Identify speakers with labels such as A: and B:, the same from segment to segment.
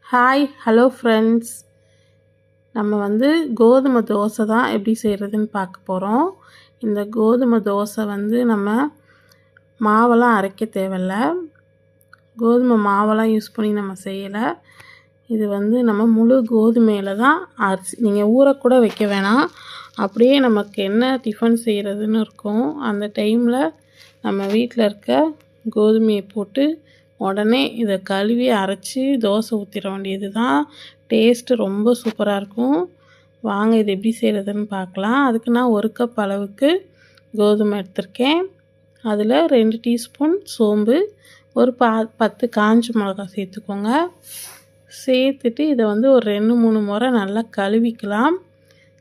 A: Hi hello friends. நம்ம கோதுமை தோசை தான் எப்படி செய்கிறதுன்னு பார்க்க போகிறோம். இந்த கோதுமை தோசை நம்ம மாவெல்லாம் அரைக்க தேவையில்ல. கோதுமை மாவெல்லாம் யூஸ் பண்ணி நம்ம செய்யலை. இது நம்ம முழு கோதுமையில் தான் அரிசி. நீங்கள் ஊறக்கூட வைக்க வேணாம். அப்படியே நமக்கு என்ன டிஃபன் செய்கிறதுன்னு இருக்கும் அந்த டைமில் நம்ம வீட்டில் இருக்க கோதுமையை போட்டு உடனே இதை கழுவி அரைச்சி தோசை ஊற்றிட வேண்டியது தான். டேஸ்ட்டு ரொம்ப சூப்பராக இருக்கும். வாங்க இது எப்படி செய்கிறதுன்னு பார்க்கலாம். அதுக்கு நான் 1 கப் அளவுக்கு கோதுமை எடுத்திருக்கேன். அதில் 2 டீஸ்பூன் சோம்பு, ஒரு 10 காஞ்ச மிளகாய் சேர்த்துக்கோங்க. சேர்த்துட்டு இதை ஒரு 2-3 முறை நல்லா கழுவிக்கலாம்.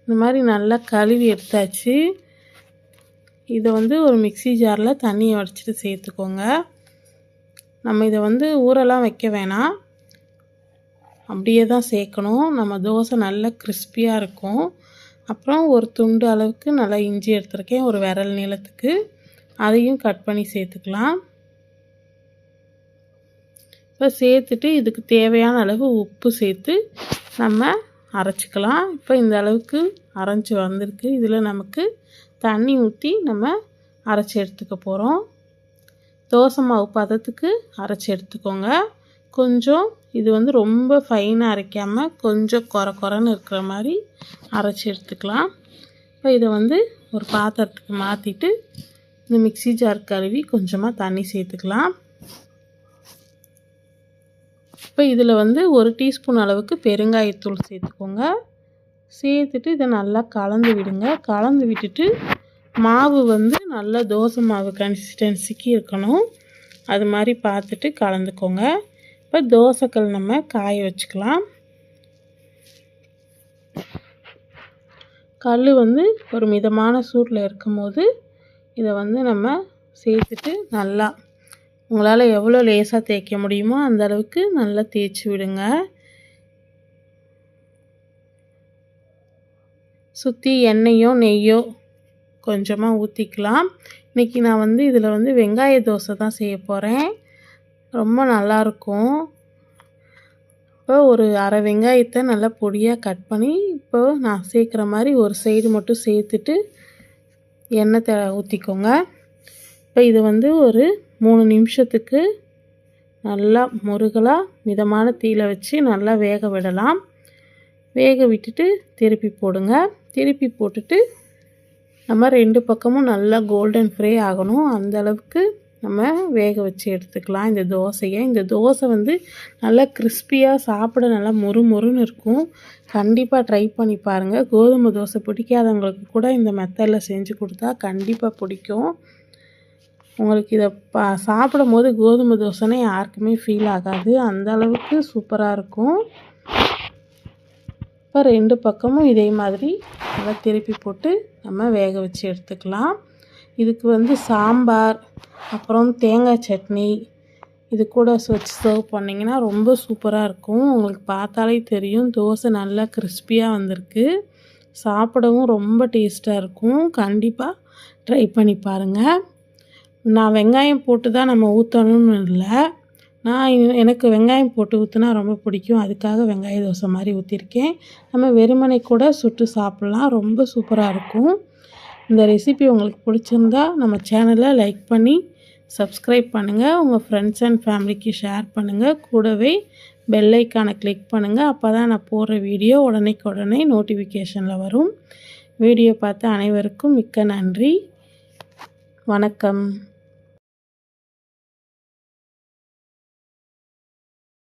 A: இந்த மாதிரி நல்லா கழுவி எடுத்தாச்சு. இதை ஒரு மிக்ஸி ஜாரில் தண்ணியை வடிச்சிட்டு சேர்த்துக்கோங்க. நம்ம இதை ஊரெல்லாம் வைக்க வேணாம், அப்படியே தான் சேர்க்கணும். நம்ம தோசை நல்லா கிறிஸ்பியாக இருக்கும். அப்புறம் ஒரு துண்டு அளவுக்கு நல்லா இஞ்சி எடுத்துருக்கேன், ஒரு விரல் நீளத்துக்கு. அதையும் கட் பண்ணி சேர்த்துக்கலாம். இப்போ சேர்த்துட்டு இதுக்கு தேவையான அளவு உப்பு சேர்த்து நம்ம அரைச்சிக்கலாம். இப்போ இந்த அளவுக்கு அரைச்சி வந்திருக்கு. இதில் நமக்கு தண்ணி ஊற்றி நம்ம அரைச்சி எடுத்துக்க போகிறோம். தோசை மாவு பதத்துக்கு அரைச்சி எடுத்துக்கோங்க. கொஞ்சம் இது ரொம்ப ஃபைனாக அரைக்காமல் கொஞ்சம் குறன்னு இருக்கிற மாதிரி அரைச்சி எடுத்துக்கலாம். இப்போ இதை ஒரு பாத்திரத்துக்கு மாற்றிட்டு இந்த மிக்ஸி ஜார் கழுவி கொஞ்சமாக தண்ணி சேர்த்துக்கலாம். இப்போ இதில் 1 டீஸ்பூன் அளவுக்கு பெருங்காயத்தூள் சேர்த்துக்கோங்க. சேர்த்துட்டு இதை நல்லா கலந்து விடுங்க. கலந்து விட்டுட்டு மாவு நல்லா தோசை மாவு கன்சிஸ்டன்சிக்கு இருக்கணும். அது மாதிரி பார்த்துட்டு கலந்துக்கோங்க. இப்போ தோசைக்கல் நம்ம காய வச்சுக்கலாம். கல் ஒரு மிதமான சூட்டில் இருக்கும்போது இதை நம்ம சேர்த்துட்டு நல்லா உங்களால் எவ்வளோ லேசாக தேய்க்க முடியுமோ அந்த அளவுக்கு நல்லா தேய்ச்சி விடுங்க. சுற்றி எண்ணெயோ நெய்யோ கொஞ்சமாக ஊற்றிக்கலாம். இன்றைக்கி நான் இதில் வெங்காய தோசை தான் செய்ய போகிறேன். ரொம்ப நல்லாயிருக்கும். இப்போ ஒரு அரை வெங்காயத்தை நல்லா பொடியாக கட் பண்ணி இப்போ நான் சேர்க்குற மாதிரி ஒரு சைடு மட்டும் சேர்த்துட்டு எண்ணெய் ஊற்றிக்கோங்க. இப்போ இது ஒரு 3 நிமிஷத்துக்கு நல்லா முருகலாக மிதமான தீயில வச்சு நல்லா வேக விடலாம். வேக விட்டுட்டு திருப்பி போடுங்க. திருப்பி போட்டுட்டு நம்ம 2 பக்கமும் நல்லா கோல்டன் ஃப்ரை ஆகணும். அந்த அளவுக்கு நம்ம வேக வச்சு எடுத்துக்கலாம் இந்த தோசையை. இந்த தோசை நல்லா கிறிஸ்பியாக சாப்பிட நல்லா மொறுன்னு இருக்கும். கண்டிப்பாக ட்ரை பண்ணி பாருங்கள். கோதுமை தோசை பிடிக்காதவங்களுக்கு கூட இந்த மெத்தடில் செஞ்சு கொடுத்தா கண்டிப்பாக பிடிக்கும். உங்களுக்கு இதை சாப்பிடும் போது கோதுமை தோசைன்னு யாருக்குமே ஃபீல் ஆகாது. அந்த அளவுக்கு சூப்பராக இருக்கும். இப்போ 2 பக்கமும் இதே மாதிரி நல்லா திருப்பி போட்டு நம்ம வேக வச்சு எடுத்துக்கலாம். இதுக்கு சாம்பார் அப்புறம் தேங்காய் சட்னி இது கூட வச்சு சர்வ் பண்ணிங்கன்னா ரொம்ப சூப்பராக இருக்கும். உங்களுக்கு பார்த்தாலே தெரியும் தோசை நல்லா கிறிஸ்பியாக வந்திருக்கு. சாப்பிடவும் ரொம்ப டேஸ்ட்டாக இருக்கும். கண்டிப்பாக ட்ரை பண்ணி பாருங்கள். நான் வெங்காயம் போட்டு தான் நம்ம ஊற்றணும்னு இல்லை, எனக்கு வெங்காயம் போட்டு ஊற்றினா ரொம்ப பிடிக்கும். அதுக்காக வெங்காய தோசை மாதிரி ஊற்றிருக்கேன். நம்ம வெறுமனை கூட சுட்டு சாப்பிட்லாம். ரொம்ப சூப்பராக இருக்கும். இந்த ரெசிபி உங்களுக்கு பிடிச்சிருந்தா நம்ம சேனலை லைக் பண்ணி சப்ஸ்கிரைப் பண்ணுங்கள். உங்கள் ஃப்ரெண்ட்ஸ் அண்ட் ஃபேமிலிக்கு ஷேர் பண்ணுங்கள். கூடவே பெல் ஐக்கானை கிளிக் பண்ணுங்கள். அப்போ தான் நான் போடுற வீடியோ உடனே நோட்டிஃபிகேஷனில் வரும். வீடியோ பார்த்த அனைவருக்கும் மிக்க நன்றி. வணக்கம்.